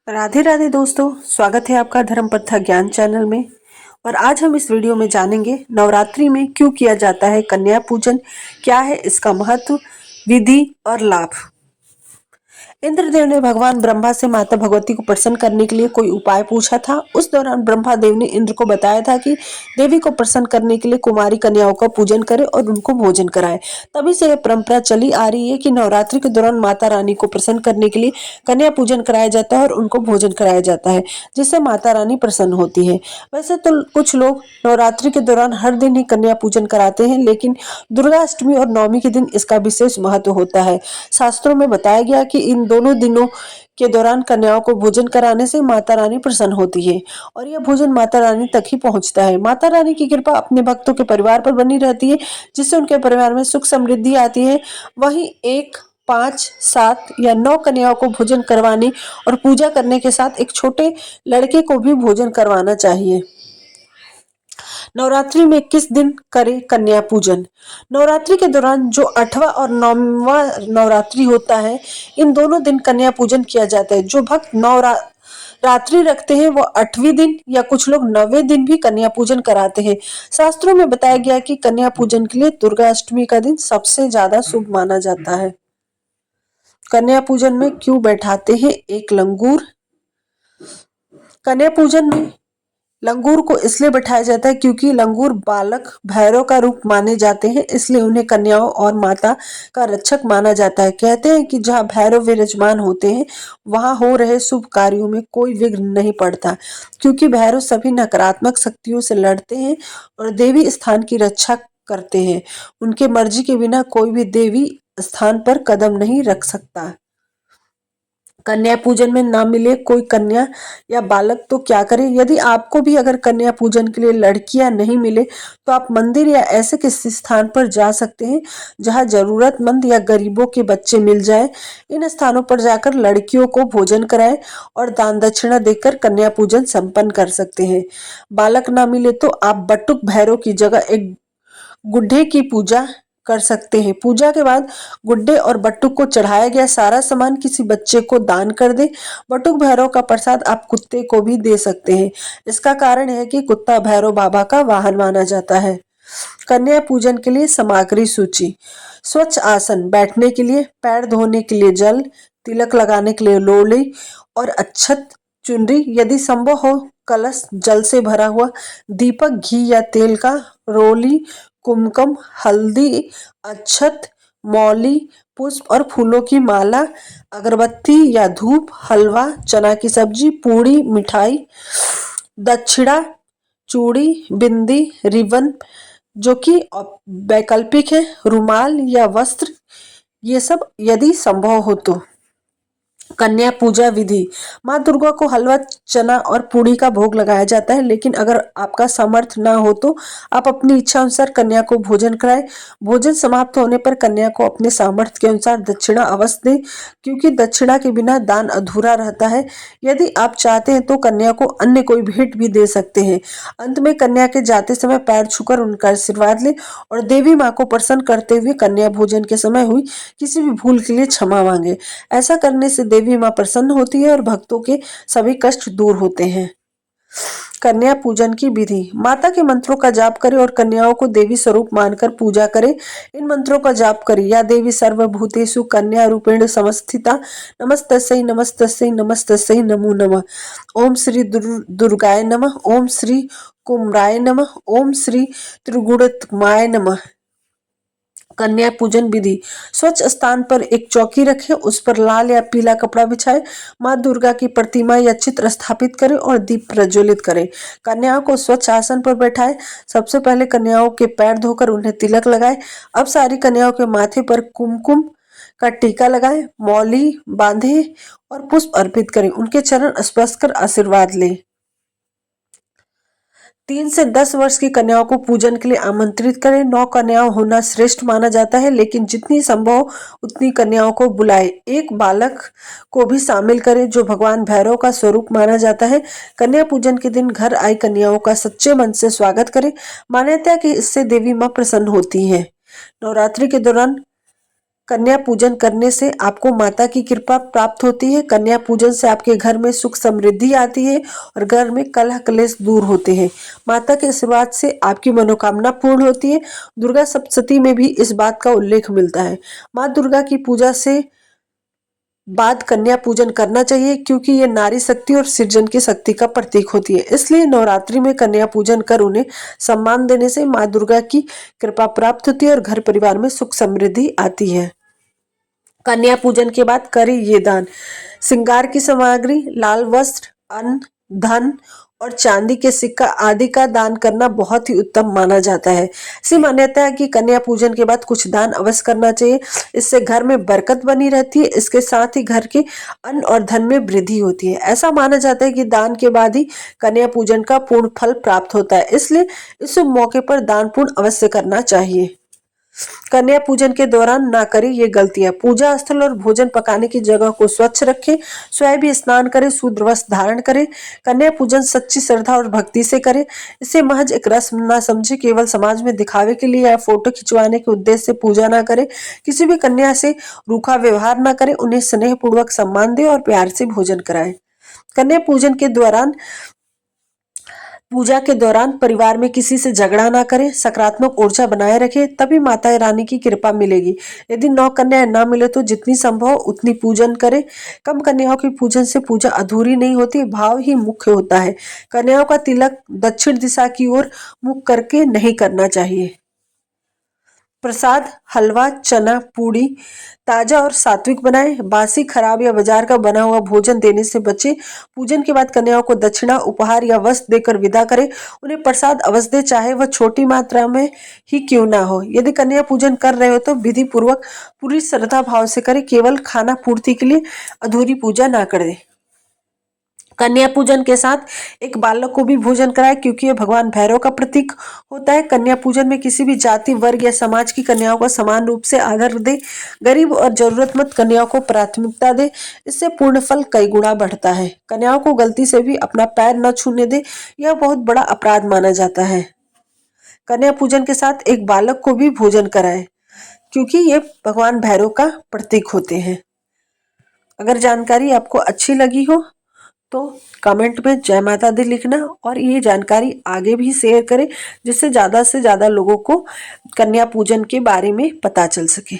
राधे राधे दोस्तों, स्वागत है आपका धर्म पथा ज्ञान चैनल में। और आज हम इस वीडियो में जानेंगे नवरात्रि में क्यों किया जाता है कन्या पूजन, क्या है इसका महत्व, विधि और लाभ। इंद्रदेव ने भगवान ब्रह्मा से माता भगवती को प्रसन्न करने के लिए कोई उपाय पूछा था। उस दौरान ब्रह्मा देव ने इंद्र को बताया था कि देवी को प्रसन्न करने के लिए कुमारी कन्याओं का पूजन करे और उनको भोजन कराए। तभी से यह परंपरा चली आ रही है कि नवरात्रि के दौरान माता रानी को प्रसन्न करने के लिए कन्या पूजन कराया जाता है और उनको भोजन कराया जाता है, जिससे माता रानी प्रसन्न होती है। वैसे तो कुछ लोग नवरात्रि के दौरान हर दिन ही कन्या पूजन कराते हैं, लेकिन दुर्गा अष्टमी और नवमी के दिन इसका विशेष महत्व होता है। शास्त्रों में बताया गया कि इन दोनों दिनों के दौरान कन्याओं को भोजन कराने से माता रानी प्रसन्न होती है और यह भोजन माता रानी तक ही पहुंचता है। माता रानी की कृपा अपने भक्तों के परिवार पर बनी रहती है, जिससे उनके परिवार में सुख समृद्धि आती है। वहीं 1, 5, 7 या 9 कन्याओं को भोजन करवाने और पूजा करने के साथ एक छोटे लड़के को भी भोजन करवाना चाहिए। नवरात्रि में किस दिन करें कन्या पूजन। नवरात्रि के दौरान जो 8वां और 9वां नवरात्रि होता है, इन दोनों दिन कन्या पूजन किया जाता है। जो भक्त नवरात्रि रखते हैं वो 8वें दिन या कुछ लोग 9वें दिन भी कन्या पूजन कराते हैं। शास्त्रों में बताया गया कि कन्या पूजन के लिए दुर्गा अष्टमी का दिन सबसे ज्यादा शुभ माना जाता है। कन्या पूजन में क्यों बैठाते हैं एक लंगूर। कन्या पूजन में लंगूर को इसलिए बैठाया जाता है क्योंकि लंगूर बालक भैरव का रूप माने जाते हैं, इसलिए उन्हें कन्याओं और माता का रक्षक माना जाता है। कहते हैं कि जहाँ भैरव विराजमान होते हैं वहां हो रहे शुभ कार्यों में कोई विघ्न नहीं पड़ता, क्योंकि भैरव सभी नकारात्मक शक्तियों से लड़ते हैं और देवी स्थान की रक्षा करते हैं। उनके मर्जी के बिना कोई भी देवी स्थान पर कदम नहीं रख सकता। कन्या पूजन में ना मिले कोई कन्या या बालक तो क्या करें। यदि आपको भी अगर कन्या पूजन के लिए लड़कियां नहीं मिले तो आप मंदिर या ऐसे किसी स्थान पर जा सकते हैं जहां जरूरतमंद या गरीबों के बच्चे मिल जाए। इन स्थानों पर जाकर लड़कियों को भोजन कराएं और दान दक्षिणा देकर कन्या पूजन संपन्न कर सकते हैं। बालक ना मिले तो आप बटुक भैरव की जगह एक गुड्ढे की पूजा कर सकते हैं। पूजा के बाद गुड्डे और बटुक को चढ़ाया गया सारा सामान किसी बच्चे को दान कर दे। बटुक भैरव का प्रसाद आप कुत्ते को भी दे सकते हैं। इसका कारण है कि कुत्ता भैरव बाबा का वाहन माना जाता है। कन्या पूजन के लिए सामग्री सूची। स्वच्छ आसन, बैठने के लिए, पैर धोने के लिए जल, तिलक लगाने के लिए लोली और अक्षत, चुनरी, यदि संभव हो कलश जल से भरा हुआ, दीपक, घी या तेल का, रोली, कुमकुम, हल्दी, अक्षत, मौली, पुष्प और फूलों की माला, अगरबत्ती या धूप, हलवा, चना की सब्जी, पूड़ी, मिठाई, दक्षिणा, चूड़ी, बिंदी, रिबन जो कि वैकल्पिक है, रुमाल या वस्त्र, ये सब यदि संभव हो तो। कन्या पूजा विधि। माँ दुर्गा को हलवा, चना और पूड़ी का भोग लगाया जाता है, लेकिन अगर आपका सामर्थ्य ना हो तो आप अपनी इच्छा अनुसार कन्या को भोजन कराएं। भोजन समाप्त होने पर कन्या को अपने सामर्थ्य के अनुसार दक्षिणा अवश्य दें, क्योंकि दक्षिणा के बिना दान अधूरा रहता है। यदि आप चाहते हैं तो कन्या को अन्य कोई भेंट भी दे सकते हैं। अंत में कन्या के जाते समय पैर छूकर उनका आशीर्वाद लें और देवी माँ को प्रसन्न करते हुए कन्या भोजन के समय हुई किसी भी भूल के लिए क्षमा मांगे। ऐसा करने से देवी माँ प्रसन्न होती है और भक्तों के सभी कष्ट दूर होते हैं। कन्या पूजन की विधि। माता के मंत्रों का जाप करें और कन्याओं को देवी स्वरूप मानकर पूजा करें। इन मंत्रों का जाप करें। या देवी सर्वभूतेषु कन्या रूपेण समस्थिता, नमस्तस्यै नमस्तस्यै नमस्तस्यै नमो नमः। ओम श्री दुर्गाय नमः। ओम श्री कुमराय नमः। ओम श्री त्रिगुणात्माय नमः। कन्या पूजन विधि। स्वच्छ स्थान पर एक चौकी रखें, उस पर लाल या पीला कपड़ा बिछाएं, माँ दुर्गा की प्रतिमा या चित्र स्थापित करें और दीप प्रज्वलित करें। कन्याओं को स्वच्छ आसन पर बैठाएं। सबसे पहले कन्याओं के पैर धोकर उन्हें तिलक लगाएं। अब सारी कन्याओं के माथे पर कुमकुम का टीका लगाएं, मौली बांधें और पुष्प अर्पित करें। उनके चरण स्पर्श कर आशीर्वाद लें। 3 से 10 वर्ष की कन्याओं को पूजन के लिए आमंत्रित करें। 9 कन्याओं होना श्रेष्ठ माना जाता है, लेकिन जितनी संभव उतनी कन्याओं को बुलाएं। एक बालक को भी शामिल करें जो भगवान भैरव का स्वरूप माना जाता है। कन्या पूजन के दिन घर आई कन्याओं का सच्चे मन से स्वागत करें। मान्यता है कि इससे देवी माँ प्रसन्न होती है। नवरात्रि के दौरान कन्या पूजन करने से आपको माता की कृपा प्राप्त होती है। कन्या पूजन से आपके घर में सुख समृद्धि आती है और घर में कलह क्लेश दूर होते हैं। माता के आशीर्वाद से आपकी मनोकामना पूर्ण होती है। दुर्गा सप्तशती में भी इस बात का उल्लेख मिलता है। माँ दुर्गा की पूजा से बाद कन्या पूजन करना चाहिए, क्योंकि ये नारी शक्ति और सृजन की शक्ति का प्रतीक होती है। इसलिए नवरात्रि में कन्या पूजन कर उन्हें सम्मान देने से माँ दुर्गा की कृपा प्राप्त होती है और घर परिवार में सुख समृद्धि आती है। कन्या पूजन के बाद करें ये दान: श्रृंगार की सामग्री, लाल वस्त्र, अन्न, धन और चांदी के सिक्का आदि का दान करना बहुत ही उत्तम माना जाता है। ऐसी मान्यता है कि कन्या पूजन के बाद कुछ दान अवश्य करना चाहिए। इससे घर में बरकत बनी रहती है। इसके साथ ही घर के अन्न और धन में वृद्धि होती है। ऐसा माना जाता है कि दान के बाद ही कन्या पूजन का पूर्ण फल प्राप्त होता है। इसलिए इस मौके पर दान पुण्य अवश्य करना चाहिए। कन्या पूजन के दौरान ना करें ये गलतियां: पूजा स्थल और भोजन पकाने की जगह को स्वच्छ रखें, स्वयं भी स्नान करें, शुद्ध वस्त्र धारण करें। कन्या पूजन सच्ची श्रद्धा और भक्ति से करें। इसे महज एक रस्म ना समझे, केवल समाज में दिखावे के लिए या फोटो खिंचवाने के उद्देश्य से पूजा ना करें। किसी भी कन्या से रूखा व्यवहार ना करें, उन्हें स्नेह पूर्वक सम्मान दें और प्यार से भोजन कराएं। कन्या पूजा के दौरान परिवार में किसी से झगड़ा ना करें, सकारात्मक ऊर्जा बनाए रखें, तभी माता रानी की कृपा मिलेगी। यदि 9 कन्याएं ना मिले तो जितनी संभव उतनी पूजन करें। कम कन्याओं के पूजन से पूजा अधूरी नहीं होती, भाव ही मुख्य होता है। कन्याओं का तिलक दक्षिण दिशा की ओर मुख करके नहीं करना चाहिए। प्रसाद: हलवा, चना, पूड़ी ताजा और सात्विक बनाएं। बासी, खराब या बाजार का बना हुआ भोजन देने से बचें। पूजन के बाद कन्याओं को दक्षिणा, उपहार या वस्त्र देकर विदा करें। उन्हें प्रसाद अवश्य दें, चाहे वह छोटी मात्रा में ही क्यों ना हो। यदि कन्या पूजन कर रहे हो तो विधि पूर्वक पूरी श्रद्धा भाव से करें, केवल खाना पूर्ति के लिए अधूरी पूजा ना करें। कन्या पूजन के साथ एक बालक को भी भोजन कराएं, क्योंकि यह भगवान भैरव का प्रतीक होता है। कन्या पूजन में किसी भी जाति, वर्ग या समाज की कन्याओं का समान रूप से आदर दे। गरीब और जरूरतमंद कन्याओं को प्राथमिकता दे, इससे पूर्ण फल कई गुना बढ़ता है। कन्याओं को गलती से भी अपना पैर न छूने दे, यह बहुत बड़ा अपराध माना जाता है। कन्या पूजन के साथ एक बालक को भी भोजन कराएं, क्योंकि ये भगवान भैरव का प्रतीक होते हैं। अगर जानकारी आपको अच्छी लगी हो तो कमेंट में जय माता दी लिखना और ये जानकारी आगे भी शेयर करें, जिससे ज़्यादा से ज़्यादा लोगों को कन्या पूजन के बारे में पता चल सके।